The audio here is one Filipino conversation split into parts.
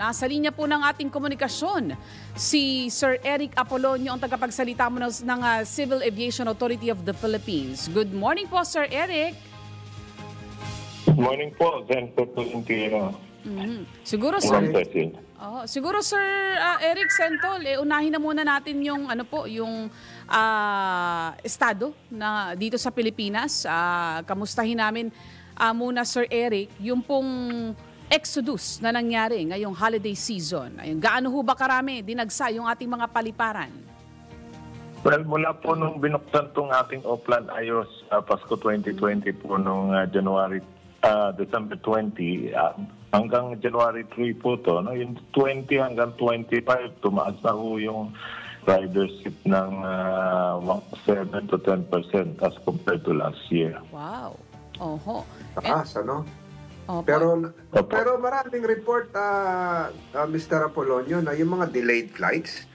Nasa linya po ng ating komunikasyon si Sir Eric Apolonio, ang tagapagsalita mo ng Civil Aviation Authority of the Philippines. Good morning po, Sir Eric. Good morning po, Senator Tolentino. Siguro, Sir, siguro Sir Eric Sentol, unahin na muna natin yung estado na dito sa Pilipinas. Kamustahin namin muna, Sir Eric, yung pong exodus na nangyari ngayong holiday season. Ayun, gaano ho ba karami dinagsa yung ating mga paliparan? Well, mula po nung binuksan tong ating Oplan Ayos Pasko 2020 po nung December 20, hanggang January 3 po to, no? Yung 20 hanggang 25, tumaas na ho yung ridership ng 7 to 10% as compared to last year. Wow. Oho. Taas, ano? Opo. Pero maraming report, Mr. Apolonio, na yung mga delayed flights,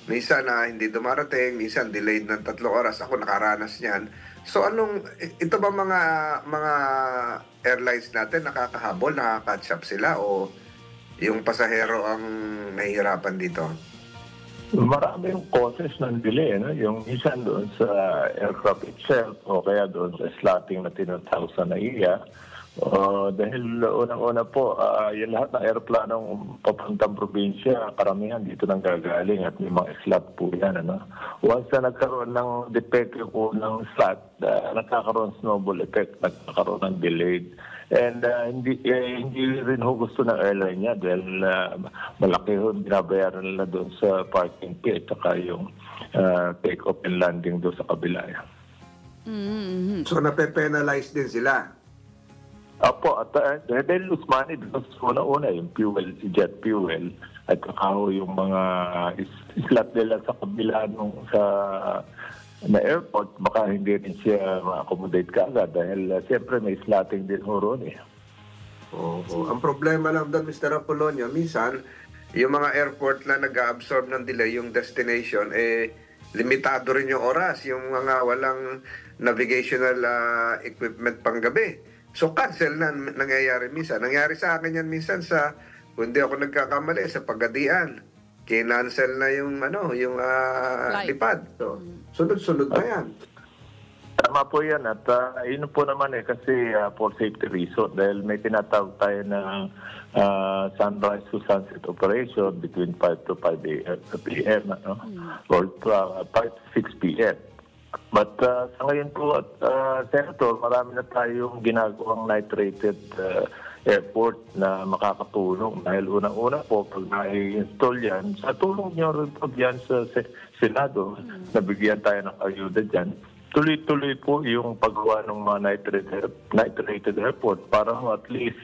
minsan na hindi dumarating, minsan delayed ng 3 oras. Ako nakaranas niyan. So ito ba mga airlines natin nakakahabol, nakaka-catch up sila o yung pasahero ang nahihirapan dito? Maraming causes ng delay, no? Yung minsan doon sa aircraft itself o kaya doon sa slotting na tinatawag sa NAIA. Dahil unang-una po, yung lahat ng aeroplanong papuntang probinsya, karamihan dito nang gagaling at may mga slot po yan. Ano? Once na nagkaroon ng defect po ng slot, nagkakaroon snowball effect, nagkakaroon ng delayed. And hindi rin ho gusto ng airline niya dahil malaki ho binabayaran nila doon sa parking fee at saka yung take-off and landing doon sa kabila. So nape-penalize din sila? Opo, at they lose money because una-una yung fuel, jet fuel, at saka yung mga slot nila sa kabila na airport, baka hindi rin siya ma-accommodate kaagad dahil siyempre may slotting din ho ron eh. Ang problema lang doon, Mr. Apolonio, minsan, yung mga airport na nag-absorb ng delay, yung destination, limitado rin yung oras, yung mga walang navigational equipment pang gabi. So cancel na nangyayari minsan. Nangyari sa akin yan minsan kung hindi ako nagkakamali, sa Pagadian. Kinancel na yung lipad. So, sunod-sunod na yan. Tama po yan at yun po naman kasi for safety reason dahil may tinatawag tayo na sunrise to sunset operation between 5 to 5 p.m. Or 5 to 6 p.m. But sa ngayon po, Senator, marami na tayong ginagawang night-rated airport na makakatulong. Dahil unang-una po, pag na-install yan, sa tulong nyo rin po yan sa Senado, nabigyan tayo ng ayuda dyan. Tuloy-tuloy po yung paggawa ng mga night-rated airport para at least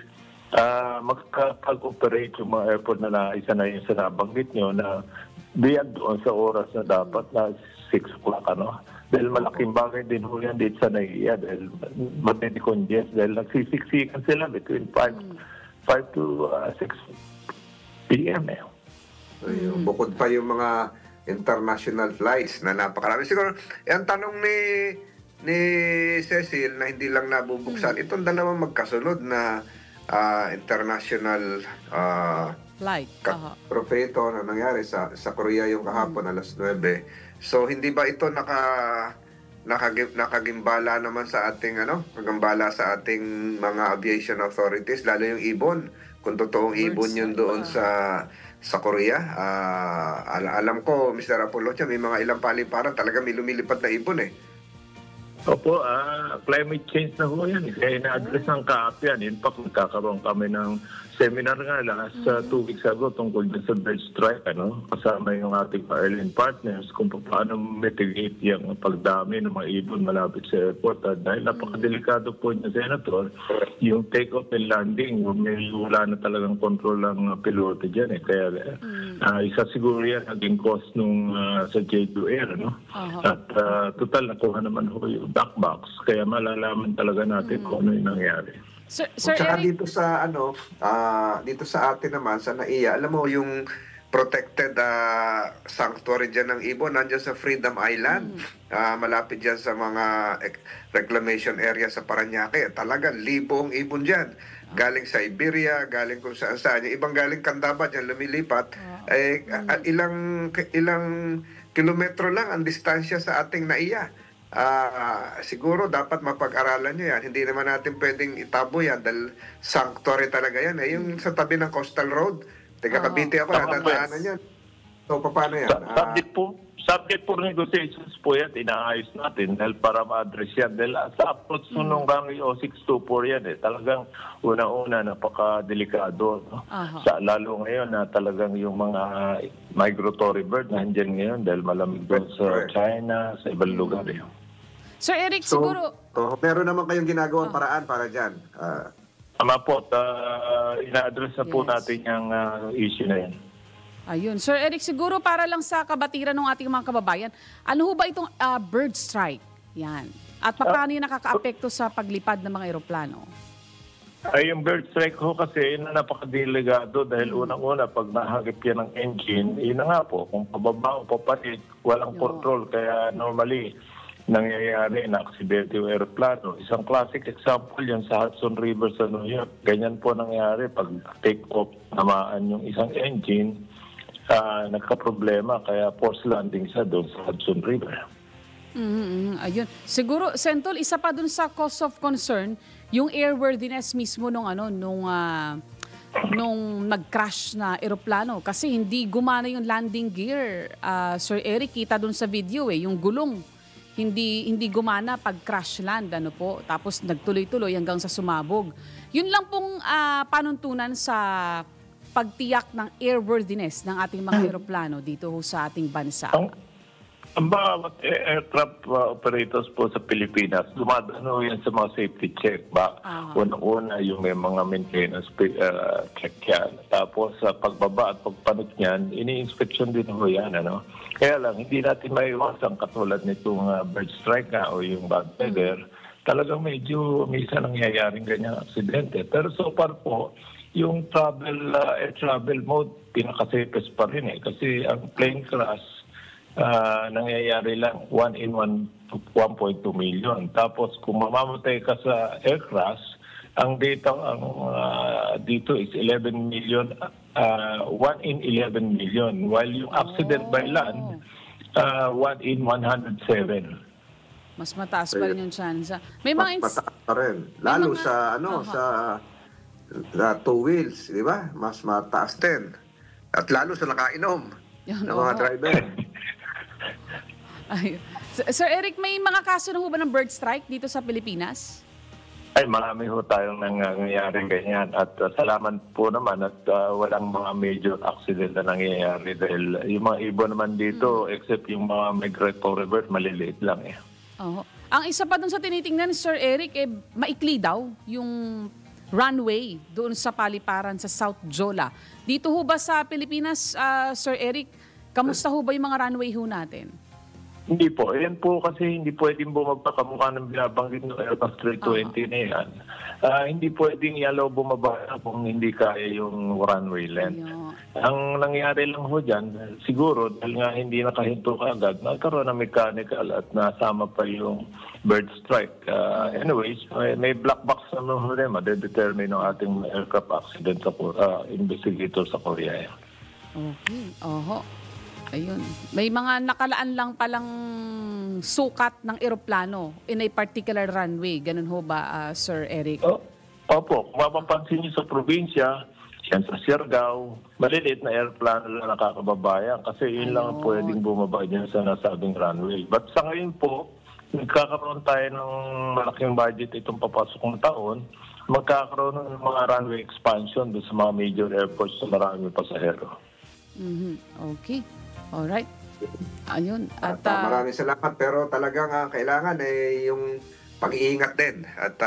magkakag-operate yung mga airport na isa na yung sa nabanggit nyo na beyond doon sa oras na dapat na 6 o'clock, ano? Dahil malaking bagay din ho yan dito sa NAIA dahil matindi-congest dahil nagsisiksikan sila between 5 to 6 p.m. Bukod pa yung mga international flights na napakarami. Siguro, ang tanong ni Cecil na hindi lang nabubuksan, itong dalawang magkasunod na international flight. Propheto na nangyari sa Korea yung kahapon alas 9. So hindi ba ito nakagimbala naman sa ating kagambala sa ating mga aviation authorities, lalo yung ibon, kung totoong ibon yun doon sa Korea. Alam ko, Mr. Apolonio, may mga ilang paliparan talaga may lumilipad na ibon eh. Opo, climate change na ho yan. Kaya ina-address ng CAAP yan. In fact, magkakaroon kami ng seminar nga last 2 weeks ago tungkol din sa bird strike, kasama yung ating airline partners kung paano mitigate yung pagdami ng mga ibon malapit sa airport. Dahil napakadelikado po niya, Senator, yung take-off and landing, wala na talagang control ng piloto dyan. Kaya isa siguro yan naging cost nung sa J2 Air. At total nakuha naman ho yung black box. Kaya malalaman talaga natin kung ano yung nangyari. Sir Tsaka Eric, dito sa atin naman, sa NAIA, alam mo yung protected sanctuary dyan ng ibon, nandiyan sa Freedom Island, malapit dyan sa mga reclamation area sa Parañaque. Talagang libong ibon dyan. galing Siberia, galing kung saan-saan. Yung ibang galing Candabat, yan lumilipat. Ilang kilometro lang ang distansya sa ating NAIA. Siguro dapat mapag-aralan nyo yan. Hindi naman natin pwedeng itabo yan dahil sanctuary talaga yan. Yung sa tabi ng Coastal Road, taga Cavite ako, natataanan yan. So, paano yan? Subject for negotiations po yan, inaayos natin dahil para ma-address yan. Dahil sa approach nung runway 0624 yan talagang una-una napaka-delikado. No? Lalo ngayon na talagang yung mga migratory bird nandiyan ngayon dahil malamig doon sa China, sa ibang lugar. Sir Eric, siguro... meron naman kayong ginagawang paraan para dyan. Tama po, ina-address na po natin yung issue na yan. Ayun. Sir Eric, siguro para lang sa kabatiran ng ating mga kababayan, ano ho ba itong bird strike? Yan. At paano yung nakaka-apekto sa paglipad ng mga eroplano? Yung bird strike ho kasi napakadelikado dahil unang-una pag nahagip yan ng engine, yun na nga po, kung pababa o papalit, walang control. Kaya normally, nangyayari na aksidente yung aeroplano. Isang classic example yan sa Hudson River sa New York. Ganyan po nangyayari pag take off, namaan yung isang engine, nagka-problema kaya forced landing siya doon sa Hudson River. Ayun. Siguro, Sentol, isa pa doon sa cause of concern, yung airworthiness mismo nung nag-crash na eroplano. Kasi hindi gumana yung landing gear. Sir Eric, kita doon sa video yung gulong. Hindi gumana pag crash land, Tapos nagtuloy-tuloy hanggang sa sumabog. Yun lang pong panuntunan sa pagtiyak ng airworthiness ng ating mga eroplano dito sa ating bansa. Ang mga aircraft operators po sa Pilipinas, dumadaan yan sa mga safety check. Unang-una yung may mga maintenance check yan. Tapos sa pagbaba at pagpanot niyan, ini-inspection din ho yan. Kaya lang, hindi natin maiwasan katulad nitong bird strike o yung bad weather. Talagang medyo minsan nangyayaring ganyang aksidente. Pero so far po, yung air travel mode, pinaka-safest pa rin kasi ang plane crash, nangyayari lang 1 in 1.2 million. Tapos kung mamamatay ka sa air crash, ang data dito is 11 million, 1 in 11 million. While yung accident by land, 1 in 107. Mas mataas pa rin yung chance. May mga mataas pa rin. Lalo sa two wheels, di ba? Mas mataas din. At lalo sa nakainom ng mga driver. Sir Eric, may mga kaso na ho ba ng bird strike dito sa Pilipinas? Ay, marami ho tayong nangyayari ganyan. At salamat po naman at walang mga major accident na nangyayari dahil yung mga ibon naman dito, except yung mga migratory bird, maliliit lang Ang isa pa dun sa tinitingnan, Sir Eric, maikli daw yung runway doon sa paliparan sa South Jola. Dito ho ba sa Pilipinas, Sir Eric, kamusta ho ba yung mga runway ho natin? Hindi po. Ayan po kasi hindi pwedeng bumaba kamukha ng binabanggit ng Airbus 320 na yan. Hindi pwedeng yalaw bumaba kung hindi kaya yung runway length. Ang nangyari lang ho dyan, siguro dahil nga hindi nakahinto kaagad, nagkaroon ng mechanical at nasama pa yung bird strike. Anyways, may black box naman ho rin, madedetermine ng ating aircraft accident sa investigator sa Korea. Okay. Ayun. May mga nakalaan lang palang sukat ng eroplano in a particular runway. Ganun ho ba, Sir Eric? Opo. Kung mapapansin niyo sa probinsya, yan sa Siargao, maliliit na airplano lang nakakababayan kasi yun lang pwedeng bumaba dyan sa nasabing runway. But sa ngayon po, nagkakaroon tayo ng malaking budget itong papasok ng taon, magkakaroon ng mga runway expansion doon sa mga major airports sa maraming pasahero. Okay. Alright. Ayun. At maraming salamat pero talagang kailangan yung pag-iingat din at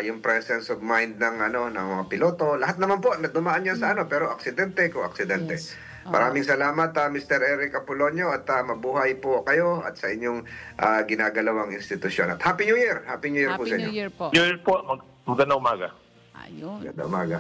yung presence of mind ng mga piloto. Lahat naman po dumaan yan sa pero aksidente. Yes. Maraming salamat Mr. Eric Apolonio at mabuhay po kayo at sa inyong ginagalawang institusyon. At Happy New Year! Happy New Year po sa inyo. Happy New Year po. New Year po. Magandang umaga. Ayun. Magandang umaga.